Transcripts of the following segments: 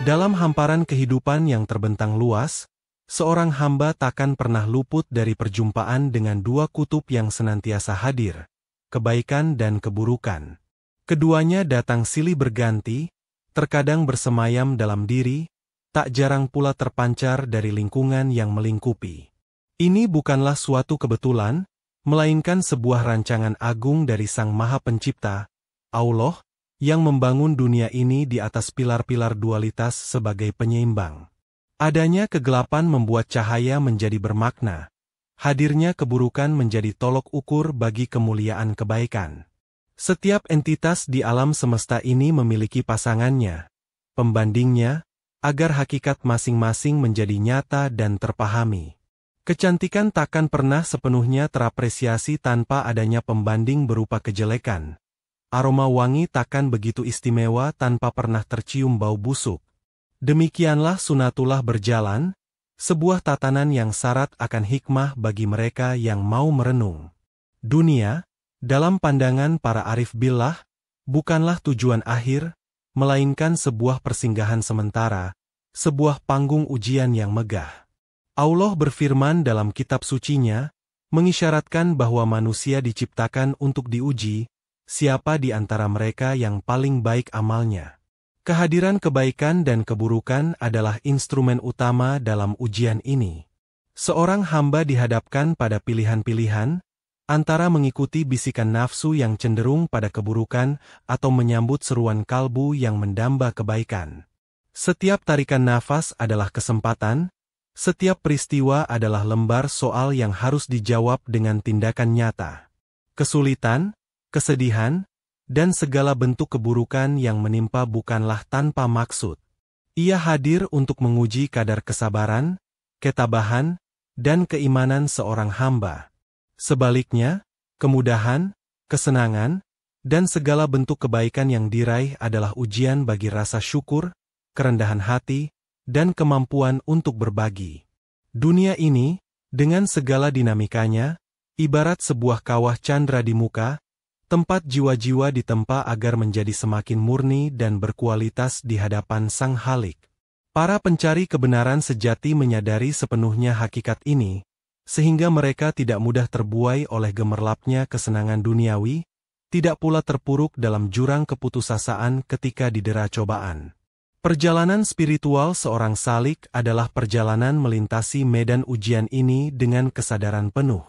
Dalam hamparan kehidupan yang terbentang luas, seorang hamba takkan pernah luput dari perjumpaan dengan dua kutub yang senantiasa hadir, kebaikan dan keburukan. Keduanya datang silih berganti, terkadang bersemayam dalam diri, tak jarang pula terpancar dari lingkungan yang melingkupi. Ini bukanlah suatu kebetulan, melainkan sebuah rancangan agung dari Sang Maha Pencipta, Allah, yang membangun dunia ini di atas pilar-pilar dualitas sebagai penyeimbang. Adanya kegelapan membuat cahaya menjadi bermakna. Hadirnya keburukan menjadi tolok ukur bagi kemuliaan kebaikan. Setiap entitas di alam semesta ini memiliki pasangannya, pembandingnya, agar hakikat masing-masing menjadi nyata dan terpahami. Kecantikan takkan pernah sepenuhnya terapresiasi tanpa adanya pembanding berupa kejelekan. Aroma wangi takkan begitu istimewa tanpa pernah tercium bau busuk. Demikianlah sunatullah berjalan, sebuah tatanan yang syarat akan hikmah bagi mereka yang mau merenung. Dunia, dalam pandangan para arif billah, bukanlah tujuan akhir, melainkan sebuah persinggahan sementara, sebuah panggung ujian yang megah. Allah berfirman dalam kitab sucinya, mengisyaratkan bahwa manusia diciptakan untuk diuji, siapa di antara mereka yang paling baik amalnya. Kehadiran kebaikan dan keburukan adalah instrumen utama dalam ujian ini. Seorang hamba dihadapkan pada pilihan-pilihan, antara mengikuti bisikan nafsu yang cenderung pada keburukan atau menyambut seruan kalbu yang mendamba kebaikan. Setiap tarikan nafas adalah kesempatan, setiap peristiwa adalah lembar soal yang harus dijawab dengan tindakan nyata. Kesulitan, kesedihan, dan segala bentuk keburukan yang menimpa bukanlah tanpa maksud. Ia hadir untuk menguji kadar kesabaran, ketabahan, dan keimanan seorang hamba. Sebaliknya, kemudahan, kesenangan, dan segala bentuk kebaikan yang diraih adalah ujian bagi rasa syukur, kerendahan hati, dan kemampuan untuk berbagi. Dunia ini, dengan segala dinamikanya, ibarat sebuah kawah candra di muka, tempat jiwa-jiwa ditempa agar menjadi semakin murni dan berkualitas di hadapan Sang Halik. Para pencari kebenaran sejati menyadari sepenuhnya hakikat ini, sehingga mereka tidak mudah terbuai oleh gemerlapnya kesenangan duniawi, tidak pula terpuruk dalam jurang keputusasaan ketika didera cobaan. Perjalanan spiritual seorang salik adalah perjalanan melintasi medan ujian ini dengan kesadaran penuh.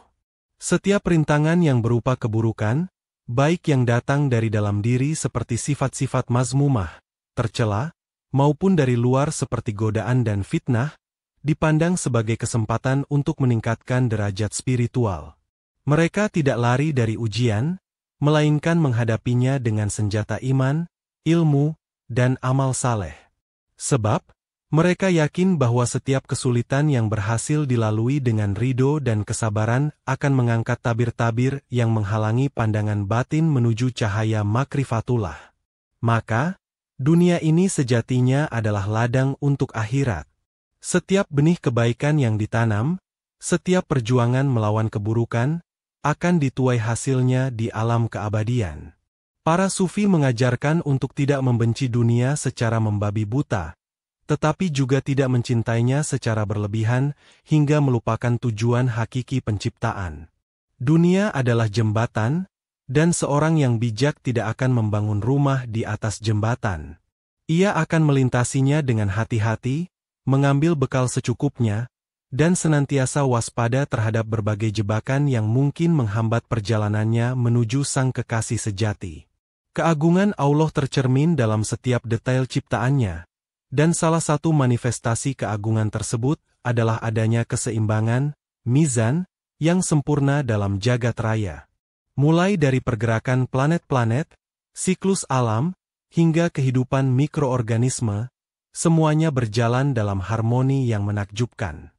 Setiap rintangan yang berupa keburukan, baik yang datang dari dalam diri seperti sifat-sifat mazmumah, tercela, maupun dari luar seperti godaan dan fitnah, dipandang sebagai kesempatan untuk meningkatkan derajat spiritual. Mereka tidak lari dari ujian, melainkan menghadapinya dengan senjata iman, ilmu, dan amal saleh. Sebab, mereka yakin bahwa setiap kesulitan yang berhasil dilalui dengan ridho dan kesabaran akan mengangkat tabir-tabir yang menghalangi pandangan batin menuju cahaya makrifatullah. Maka, dunia ini sejatinya adalah ladang untuk akhirat. Setiap benih kebaikan yang ditanam, setiap perjuangan melawan keburukan, akan dituai hasilnya di alam keabadian. Para sufi mengajarkan untuk tidak membenci dunia secara membabi buta, tetapi juga tidak mencintainya secara berlebihan hingga melupakan tujuan hakiki penciptaan. Dunia adalah jembatan, dan seorang yang bijak tidak akan membangun rumah di atas jembatan. Ia akan melintasinya dengan hati-hati, mengambil bekal secukupnya, dan senantiasa waspada terhadap berbagai jebakan yang mungkin menghambat perjalanannya menuju Sang Kekasih sejati. Keagungan Allah tercermin dalam setiap detail ciptaannya, dan salah satu manifestasi keagungan tersebut adalah adanya keseimbangan, mizan, yang sempurna dalam jagat raya. Mulai dari pergerakan planet-planet, siklus alam, hingga kehidupan mikroorganisme, semuanya berjalan dalam harmoni yang menakjubkan.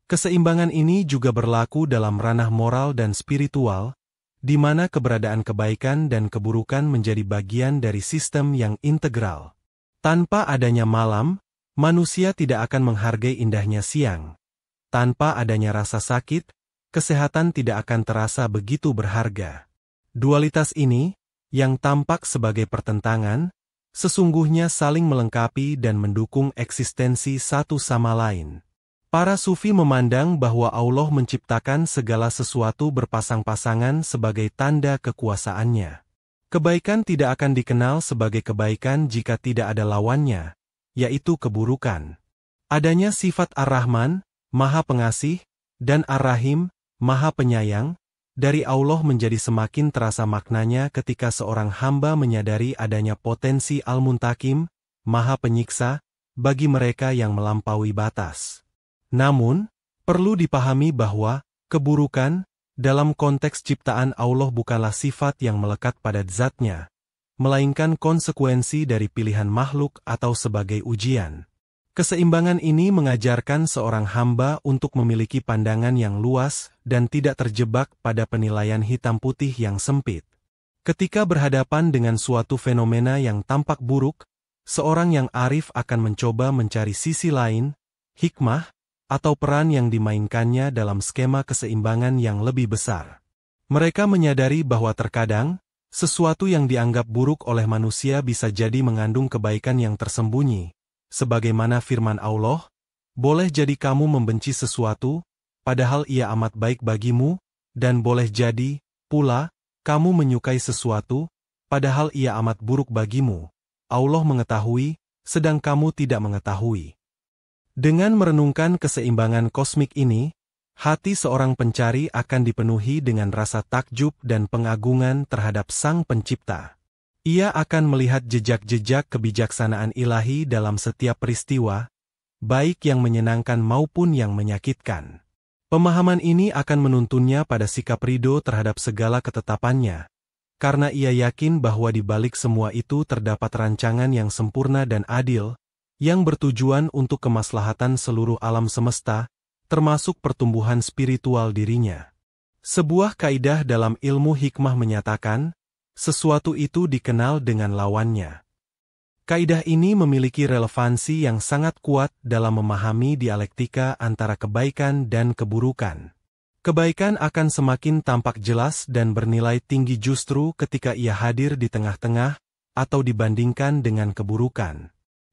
Keseimbangan ini juga berlaku dalam ranah moral dan spiritual, di mana keberadaan kebaikan dan keburukan menjadi bagian dari sistem yang integral. Tanpa adanya malam, manusia tidak akan menghargai indahnya siang. Tanpa adanya rasa sakit, kesehatan tidak akan terasa begitu berharga. Dualitas ini, yang tampak sebagai pertentangan, sesungguhnya saling melengkapi dan mendukung eksistensi satu sama lain. Para sufi memandang bahwa Allah menciptakan segala sesuatu berpasang-pasangan sebagai tanda kekuasaannya. Kebaikan tidak akan dikenal sebagai kebaikan jika tidak ada lawannya, yaitu keburukan. Adanya sifat Ar-Rahman, Maha Pengasih, dan Ar-Rahim, Maha Penyayang, dari Allah menjadi semakin terasa maknanya ketika seorang hamba menyadari adanya potensi Al-Muntakim, Maha Penyiksa, bagi mereka yang melampaui batas. Namun, perlu dipahami bahwa keburukan, dalam konteks ciptaan Allah bukanlah sifat yang melekat pada zatnya, melainkan konsekuensi dari pilihan makhluk atau sebagai ujian. Keseimbangan ini mengajarkan seorang hamba untuk memiliki pandangan yang luas dan tidak terjebak pada penilaian hitam putih yang sempit. Ketika berhadapan dengan suatu fenomena yang tampak buruk, seorang yang arif akan mencoba mencari sisi lain, hikmah, atau peran yang dimainkannya dalam skema keseimbangan yang lebih besar. Mereka menyadari bahwa terkadang, sesuatu yang dianggap buruk oleh manusia bisa jadi mengandung kebaikan yang tersembunyi. Sebagaimana firman Allah, boleh jadi kamu membenci sesuatu, padahal ia amat baik bagimu, dan boleh jadi, pula, kamu menyukai sesuatu, padahal ia amat buruk bagimu. Allah mengetahui, sedang kamu tidak mengetahui. Dengan merenungkan keseimbangan kosmik ini, hati seorang pencari akan dipenuhi dengan rasa takjub dan pengagungan terhadap Sang Pencipta. Ia akan melihat jejak-jejak kebijaksanaan ilahi dalam setiap peristiwa, baik yang menyenangkan maupun yang menyakitkan. Pemahaman ini akan menuntunnya pada sikap ridho terhadap segala ketetapannya, karena ia yakin bahwa di balik semua itu terdapat rancangan yang sempurna dan adil, yang bertujuan untuk kemaslahatan seluruh alam semesta, termasuk pertumbuhan spiritual dirinya. Sebuah kaidah dalam ilmu hikmah menyatakan, sesuatu itu dikenal dengan lawannya. Kaidah ini memiliki relevansi yang sangat kuat dalam memahami dialektika antara kebaikan dan keburukan. Kebaikan akan semakin tampak jelas dan bernilai tinggi justru ketika ia hadir di tengah-tengah, atau dibandingkan dengan keburukan.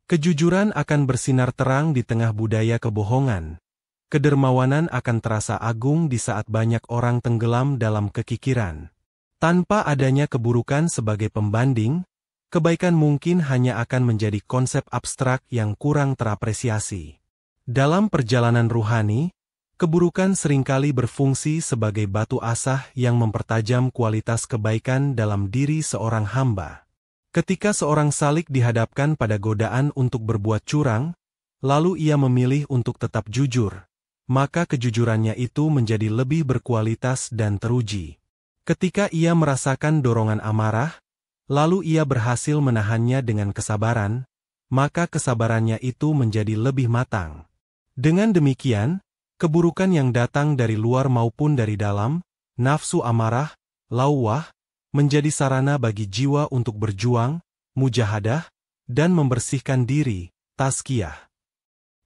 Kejujuran akan bersinar terang di tengah budaya kebohongan. Kedermawanan akan terasa agung di saat banyak orang tenggelam dalam kekikiran. Tanpa adanya keburukan sebagai pembanding, kebaikan mungkin hanya akan menjadi konsep abstrak yang kurang terapresiasi. Dalam perjalanan ruhani, keburukan seringkali berfungsi sebagai batu asah yang mempertajam kualitas kebaikan dalam diri seorang hamba. Ketika seorang salik dihadapkan pada godaan untuk berbuat curang, lalu ia memilih untuk tetap jujur, maka kejujurannya itu menjadi lebih berkualitas dan teruji. Ketika ia merasakan dorongan amarah, lalu ia berhasil menahannya dengan kesabaran, maka kesabarannya itu menjadi lebih matang. Dengan demikian, keburukan yang datang dari luar maupun dari dalam, nafsu amarah, lawwah, menjadi sarana bagi jiwa untuk berjuang, mujahadah, dan membersihkan diri, tazkiyah.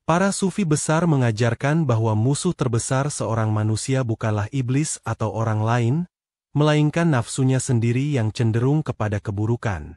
Para sufi besar mengajarkan bahwa musuh terbesar seorang manusia bukanlah iblis atau orang lain, melainkan nafsunya sendiri yang cenderung kepada keburukan.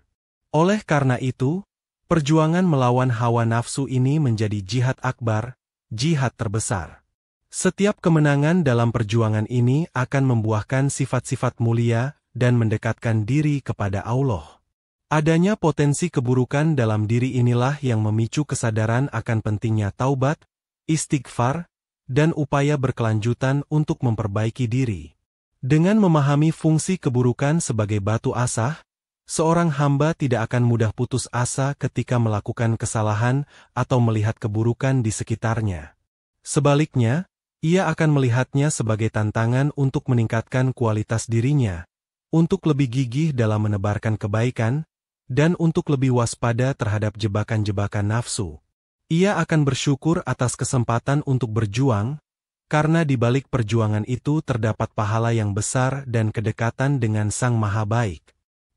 Oleh karena itu, perjuangan melawan hawa nafsu ini menjadi jihad akbar, jihad terbesar. Setiap kemenangan dalam perjuangan ini akan membuahkan sifat-sifat mulia, dan mendekatkan diri kepada Allah. Adanya potensi keburukan dalam diri inilah yang memicu kesadaran akan pentingnya taubat, istighfar, dan upaya berkelanjutan untuk memperbaiki diri. Dengan memahami fungsi keburukan sebagai batu asah, seorang hamba tidak akan mudah putus asa ketika melakukan kesalahan atau melihat keburukan di sekitarnya. Sebaliknya, ia akan melihatnya sebagai tantangan untuk meningkatkan kualitas dirinya, untuk lebih gigih dalam menebarkan kebaikan, dan untuk lebih waspada terhadap jebakan-jebakan nafsu. Ia akan bersyukur atas kesempatan untuk berjuang, karena di balik perjuangan itu terdapat pahala yang besar dan kedekatan dengan Sang Maha Baik.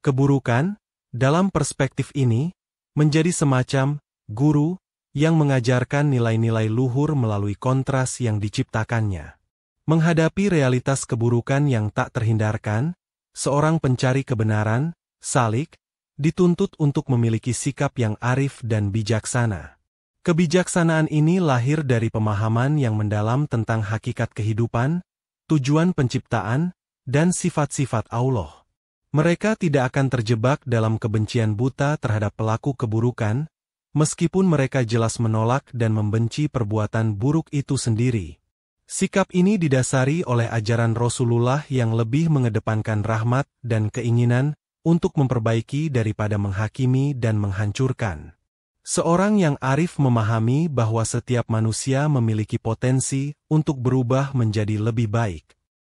Keburukan, dalam perspektif ini, menjadi semacam guru yang mengajarkan nilai-nilai luhur melalui kontras yang diciptakannya. Menghadapi realitas keburukan yang tak terhindarkan, seorang pencari kebenaran, salik, dituntut untuk memiliki sikap yang arif dan bijaksana. Kebijaksanaan ini lahir dari pemahaman yang mendalam tentang hakikat kehidupan, tujuan penciptaan, dan sifat-sifat Allah. Mereka tidak akan terjebak dalam kebencian buta terhadap pelaku keburukan, meskipun mereka jelas menolak dan membenci perbuatan buruk itu sendiri. Sikap ini didasari oleh ajaran Rasulullah yang lebih mengedepankan rahmat dan keinginan untuk memperbaiki daripada menghakimi dan menghancurkan. Seorang yang arif memahami bahwa setiap manusia memiliki potensi untuk berubah menjadi lebih baik.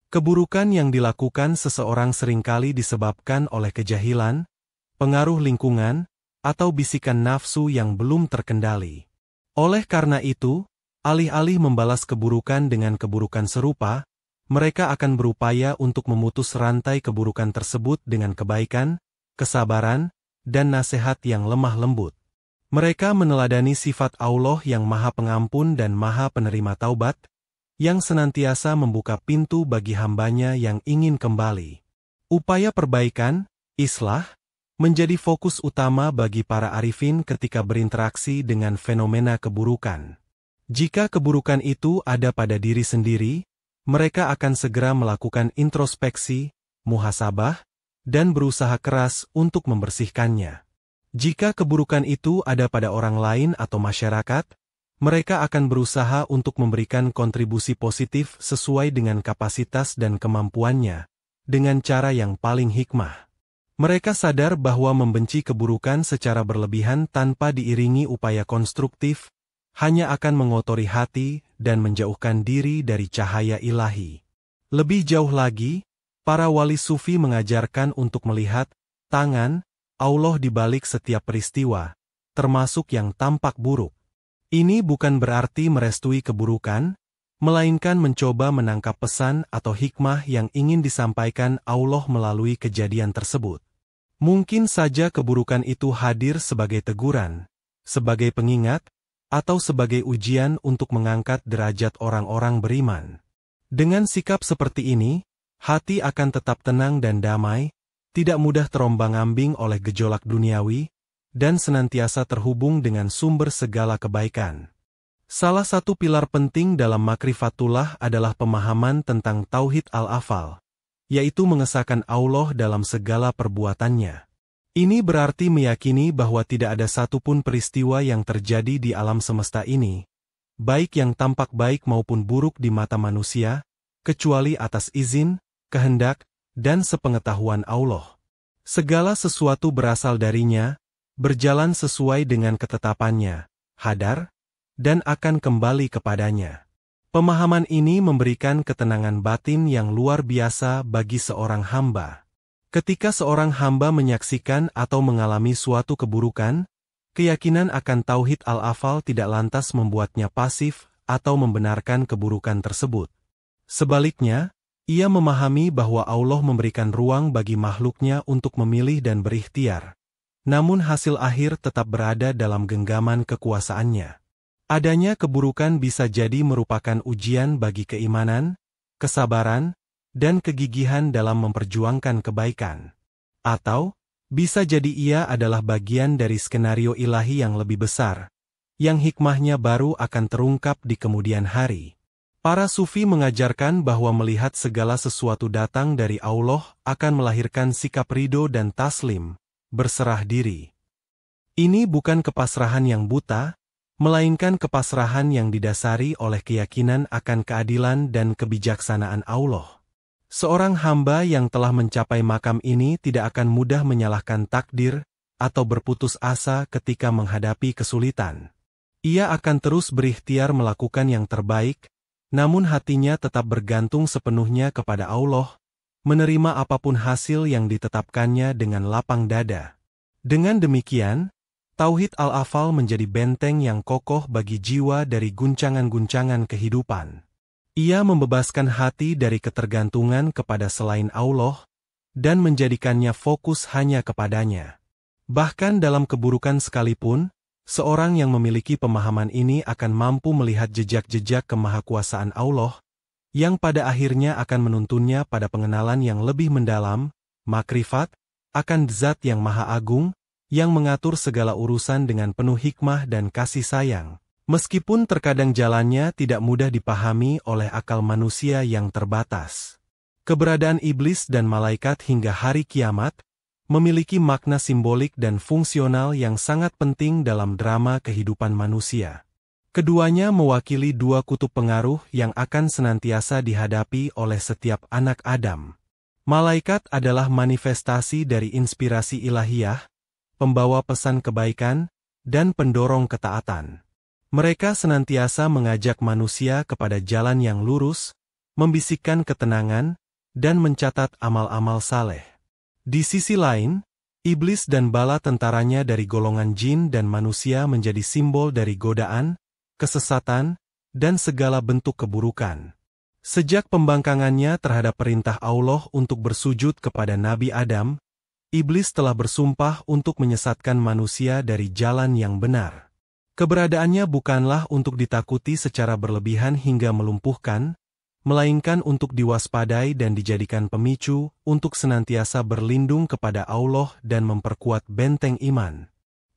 Keburukan yang dilakukan seseorang seringkali disebabkan oleh kejahilan, pengaruh lingkungan, atau bisikan nafsu yang belum terkendali. Oleh karena itu, alih-alih membalas keburukan dengan keburukan serupa, mereka akan berupaya untuk memutus rantai keburukan tersebut dengan kebaikan, kesabaran, dan nasihat yang lemah lembut. Mereka meneladani sifat Allah yang Maha Pengampun dan Maha Penerima Taubat, yang senantiasa membuka pintu bagi hambanya yang ingin kembali. Upaya perbaikan, islah, menjadi fokus utama bagi para arifin ketika berinteraksi dengan fenomena keburukan. Jika keburukan itu ada pada diri sendiri, mereka akan segera melakukan introspeksi, muhasabah, dan berusaha keras untuk membersihkannya. Jika keburukan itu ada pada orang lain atau masyarakat, mereka akan berusaha untuk memberikan kontribusi positif sesuai dengan kapasitas dan kemampuannya, dengan cara yang paling hikmah. Mereka sadar bahwa membenci keburukan secara berlebihan tanpa diiringi upaya konstruktif, hanya akan mengotori hati dan menjauhkan diri dari cahaya ilahi. Lebih jauh lagi, para wali sufi mengajarkan untuk melihat tangan Allah di balik setiap peristiwa, termasuk yang tampak buruk. Ini bukan berarti merestui keburukan, melainkan mencoba menangkap pesan atau hikmah yang ingin disampaikan Allah melalui kejadian tersebut. Mungkin saja keburukan itu hadir sebagai teguran, sebagai pengingat, atau sebagai ujian untuk mengangkat derajat orang-orang beriman. Dengan sikap seperti ini, hati akan tetap tenang dan damai, tidak mudah terombang-ambing oleh gejolak duniawi, dan senantiasa terhubung dengan sumber segala kebaikan. Salah satu pilar penting dalam makrifatullah adalah pemahaman tentang tauhid al-afal, yaitu mengesahkan Allah dalam segala perbuatannya. Ini berarti meyakini bahwa tidak ada satupun peristiwa yang terjadi di alam semesta ini, baik yang tampak baik maupun buruk di mata manusia, kecuali atas izin, kehendak, dan sepengetahuan Allah. Segala sesuatu berasal darinya, berjalan sesuai dengan ketetapannya, hadar, dan akan kembali kepadanya. Pemahaman ini memberikan ketenangan batin yang luar biasa bagi seorang hamba. Ketika seorang hamba menyaksikan atau mengalami suatu keburukan, keyakinan akan tauhid al-afal tidak lantas membuatnya pasif atau membenarkan keburukan tersebut. Sebaliknya, ia memahami bahwa Allah memberikan ruang bagi makhluknya untuk memilih dan berikhtiar, namun hasil akhir tetap berada dalam genggaman kekuasaannya. Adanya keburukan bisa jadi merupakan ujian bagi keimanan, kesabaran, dan kegigihan dalam memperjuangkan kebaikan. Atau, bisa jadi ia adalah bagian dari skenario ilahi yang lebih besar, yang hikmahnya baru akan terungkap di kemudian hari. Para sufi mengajarkan bahwa melihat segala sesuatu datang dari Allah akan melahirkan sikap ridho dan taslim, berserah diri. Ini bukan kepasrahan yang buta, melainkan kepasrahan yang didasari oleh keyakinan akan keadilan dan kebijaksanaan Allah. Seorang hamba yang telah mencapai makam ini tidak akan mudah menyalahkan takdir atau berputus asa ketika menghadapi kesulitan. Ia akan terus berikhtiar melakukan yang terbaik, namun hatinya tetap bergantung sepenuhnya kepada Allah, menerima apapun hasil yang ditetapkannya dengan lapang dada. Dengan demikian, tauhid al-afal menjadi benteng yang kokoh bagi jiwa dari guncangan-guncangan kehidupan. Ia membebaskan hati dari ketergantungan kepada selain Allah, dan menjadikannya fokus hanya kepadanya. Bahkan dalam keburukan sekalipun, seorang yang memiliki pemahaman ini akan mampu melihat jejak-jejak kemahakuasaan Allah, yang pada akhirnya akan menuntunnya pada pengenalan yang lebih mendalam, makrifat, akan zat yang maha agung, yang mengatur segala urusan dengan penuh hikmah dan kasih sayang. Meskipun terkadang jalannya tidak mudah dipahami oleh akal manusia yang terbatas. Keberadaan iblis dan malaikat hingga hari kiamat memiliki makna simbolik dan fungsional yang sangat penting dalam drama kehidupan manusia. Keduanya mewakili dua kutub pengaruh yang akan senantiasa dihadapi oleh setiap anak Adam. Malaikat adalah manifestasi dari inspirasi ilahiyah, pembawa pesan kebaikan, dan pendorong ketaatan. Mereka senantiasa mengajak manusia kepada jalan yang lurus, membisikkan ketenangan, dan mencatat amal-amal saleh. Di sisi lain, iblis dan bala tentaranya dari golongan jin dan manusia menjadi simbol dari godaan, kesesatan, dan segala bentuk keburukan. Sejak pembangkangannya terhadap perintah Allah untuk bersujud kepada Nabi Adam, iblis telah bersumpah untuk menyesatkan manusia dari jalan yang benar. Keberadaannya bukanlah untuk ditakuti secara berlebihan hingga melumpuhkan, melainkan untuk diwaspadai dan dijadikan pemicu untuk senantiasa berlindung kepada Allah dan memperkuat benteng iman.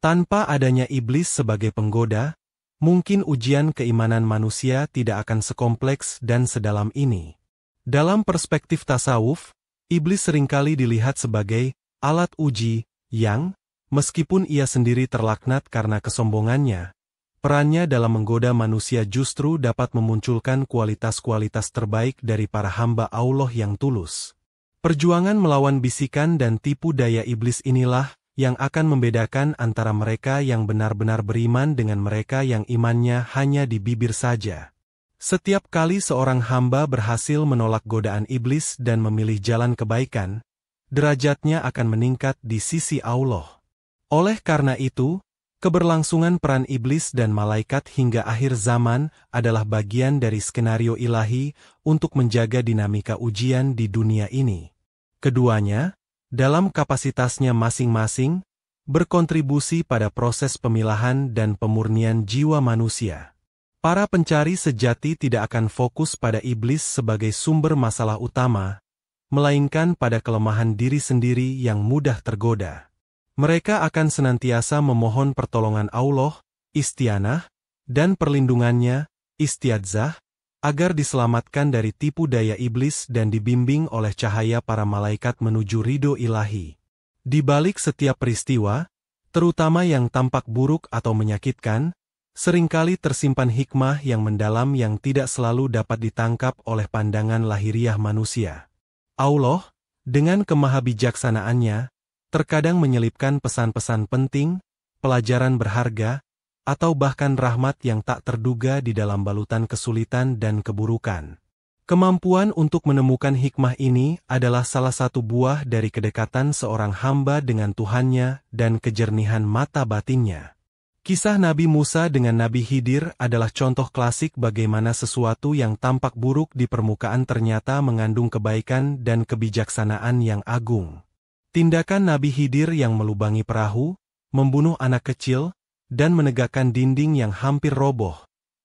Tanpa adanya iblis sebagai penggoda, mungkin ujian keimanan manusia tidak akan sekompleks dan sedalam ini. Dalam perspektif tasawuf, iblis seringkali dilihat sebagai alat uji yang, meskipun ia sendiri terlaknat karena kesombongannya, perannya dalam menggoda manusia justru dapat memunculkan kualitas-kualitas terbaik dari para hamba Allah yang tulus. Perjuangan melawan bisikan dan tipu daya iblis inilah yang akan membedakan antara mereka yang benar-benar beriman dengan mereka yang imannya hanya di bibir saja. Setiap kali seorang hamba berhasil menolak godaan iblis dan memilih jalan kebaikan, derajatnya akan meningkat di sisi Allah. Oleh karena itu, keberlangsungan peran iblis dan malaikat hingga akhir zaman adalah bagian dari skenario ilahi untuk menjaga dinamika ujian di dunia ini. Keduanya, dalam kapasitasnya masing-masing, berkontribusi pada proses pemilahan dan pemurnian jiwa manusia. Para pencari sejati tidak akan fokus pada iblis sebagai sumber masalah utama, melainkan pada kelemahan diri sendiri yang mudah tergoda. Mereka akan senantiasa memohon pertolongan Allah, istianah, dan perlindungannya, istiadzah, agar diselamatkan dari tipu daya iblis dan dibimbing oleh cahaya para malaikat menuju ridho ilahi. Di balik setiap peristiwa, terutama yang tampak buruk atau menyakitkan, seringkali tersimpan hikmah yang mendalam yang tidak selalu dapat ditangkap oleh pandangan lahiriah manusia. Allah, dengan kemahabijaksanaannya, terkadang menyelipkan pesan-pesan penting, pelajaran berharga, atau bahkan rahmat yang tak terduga di dalam balutan kesulitan dan keburukan. Kemampuan untuk menemukan hikmah ini adalah salah satu buah dari kedekatan seorang hamba dengan Tuhannya dan kejernihan mata batinnya. Kisah Nabi Musa dengan Nabi Khidir adalah contoh klasik bagaimana sesuatu yang tampak buruk di permukaan ternyata mengandung kebaikan dan kebijaksanaan yang agung. Tindakan Nabi Khidir yang melubangi perahu, membunuh anak kecil, dan menegakkan dinding yang hampir roboh,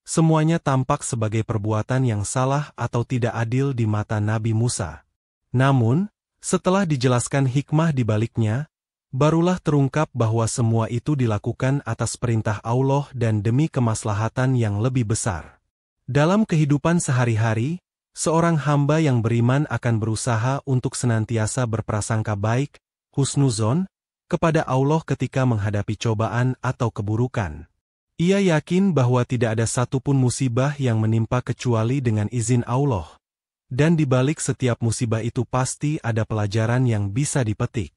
semuanya tampak sebagai perbuatan yang salah atau tidak adil di mata Nabi Musa. Namun, setelah dijelaskan hikmah di baliknya, barulah terungkap bahwa semua itu dilakukan atas perintah Allah dan demi kemaslahatan yang lebih besar. Dalam kehidupan sehari-hari, seorang hamba yang beriman akan berusaha untuk senantiasa berprasangka baik, husnuzon, kepada Allah ketika menghadapi cobaan atau keburukan. Ia yakin bahwa tidak ada satupun musibah yang menimpa kecuali dengan izin Allah, dan di balik setiap musibah itu pasti ada pelajaran yang bisa dipetik.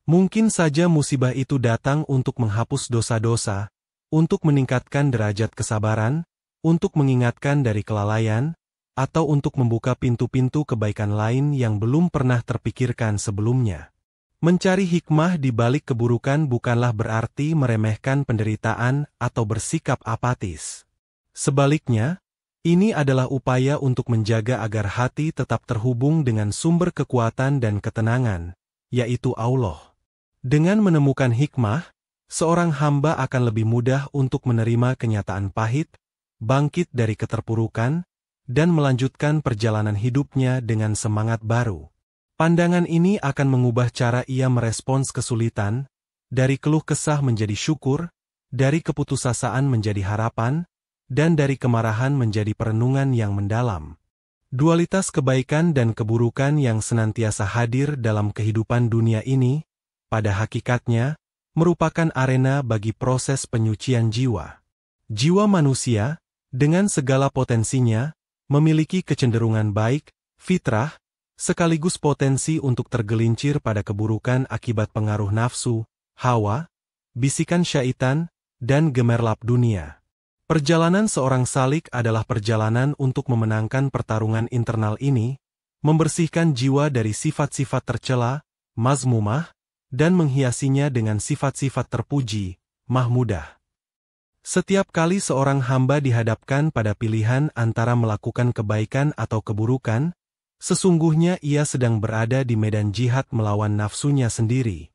Mungkin saja musibah itu datang untuk menghapus dosa-dosa, untuk meningkatkan derajat kesabaran, untuk mengingatkan dari kelalaian, atau untuk membuka pintu-pintu kebaikan lain yang belum pernah terpikirkan sebelumnya. Mencari hikmah di balik keburukan bukanlah berarti meremehkan penderitaan atau bersikap apatis. Sebaliknya, ini adalah upaya untuk menjaga agar hati tetap terhubung dengan sumber kekuatan dan ketenangan, yaitu Allah. Dengan menemukan hikmah, seorang hamba akan lebih mudah untuk menerima kenyataan pahit, bangkit dari keterpurukan, dan melanjutkan perjalanan hidupnya dengan semangat baru. Pandangan ini akan mengubah cara ia merespons kesulitan, dari keluh kesah menjadi syukur, dari keputusasaan menjadi harapan, dan dari kemarahan menjadi perenungan yang mendalam. Dualitas kebaikan dan keburukan yang senantiasa hadir dalam kehidupan dunia ini, pada hakikatnya, merupakan arena bagi proses penyucian jiwa. Jiwa manusia, dengan segala potensinya, memiliki kecenderungan baik, fitrah, sekaligus potensi untuk tergelincir pada keburukan akibat pengaruh nafsu, hawa, bisikan syaitan, dan gemerlap dunia. Perjalanan seorang salik adalah perjalanan untuk memenangkan pertarungan internal ini, membersihkan jiwa dari sifat-sifat tercela, mazmumah, dan menghiasinya dengan sifat-sifat terpuji, mahmudah. Setiap kali seorang hamba dihadapkan pada pilihan antara melakukan kebaikan atau keburukan, sesungguhnya ia sedang berada di medan jihad melawan nafsunya sendiri.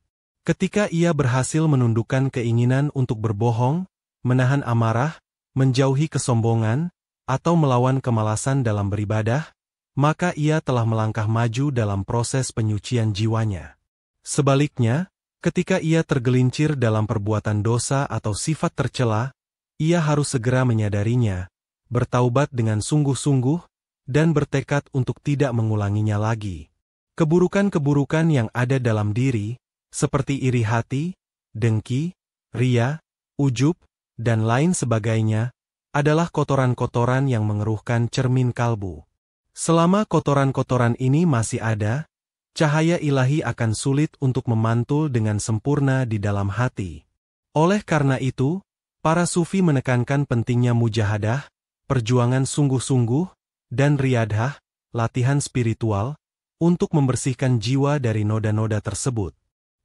Ketika ia berhasil menundukkan keinginan untuk berbohong, menahan amarah, menjauhi kesombongan, atau melawan kemalasan dalam beribadah, maka ia telah melangkah maju dalam proses penyucian jiwanya. Sebaliknya, ketika ia tergelincir dalam perbuatan dosa atau sifat tercela, ia harus segera menyadarinya, bertaubat dengan sungguh-sungguh, dan bertekad untuk tidak mengulanginya lagi. Keburukan-keburukan yang ada dalam diri, seperti iri hati, dengki, ria, ujub, dan lain sebagainya, adalah kotoran-kotoran yang mengeruhkan cermin kalbu. Selama kotoran-kotoran ini masih ada, cahaya ilahi akan sulit untuk memantul dengan sempurna di dalam hati. Oleh karena itu, para sufi menekankan pentingnya mujahadah, perjuangan sungguh-sungguh, dan riyadhah, latihan spiritual, untuk membersihkan jiwa dari noda-noda tersebut.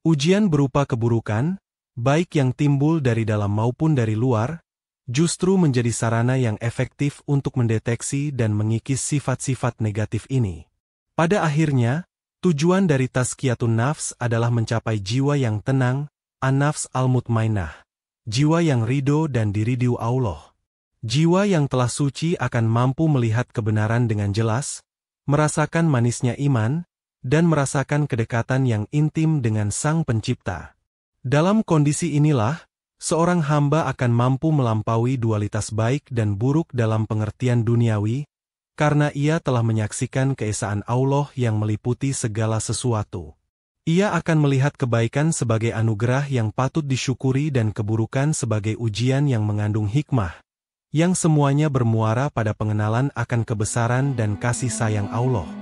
Ujian berupa keburukan, baik yang timbul dari dalam maupun dari luar, justru menjadi sarana yang efektif untuk mendeteksi dan mengikis sifat-sifat negatif ini. Pada akhirnya, tujuan dari tazkiyatun nafs adalah mencapai jiwa yang tenang, an-nafs al-mutmainah, jiwa yang ridho dan diridhu Allah. Jiwa yang telah suci akan mampu melihat kebenaran dengan jelas, merasakan manisnya iman, dan merasakan kedekatan yang intim dengan Sang Pencipta. Dalam kondisi inilah, seorang hamba akan mampu melampaui dualitas baik dan buruk dalam pengertian duniawi, karena ia telah menyaksikan keesaan Allah yang meliputi segala sesuatu. Ia akan melihat kebaikan sebagai anugerah yang patut disyukuri dan keburukan sebagai ujian yang mengandung hikmah, yang semuanya bermuara pada pengenalan akan kebesaran dan kasih sayang Allah.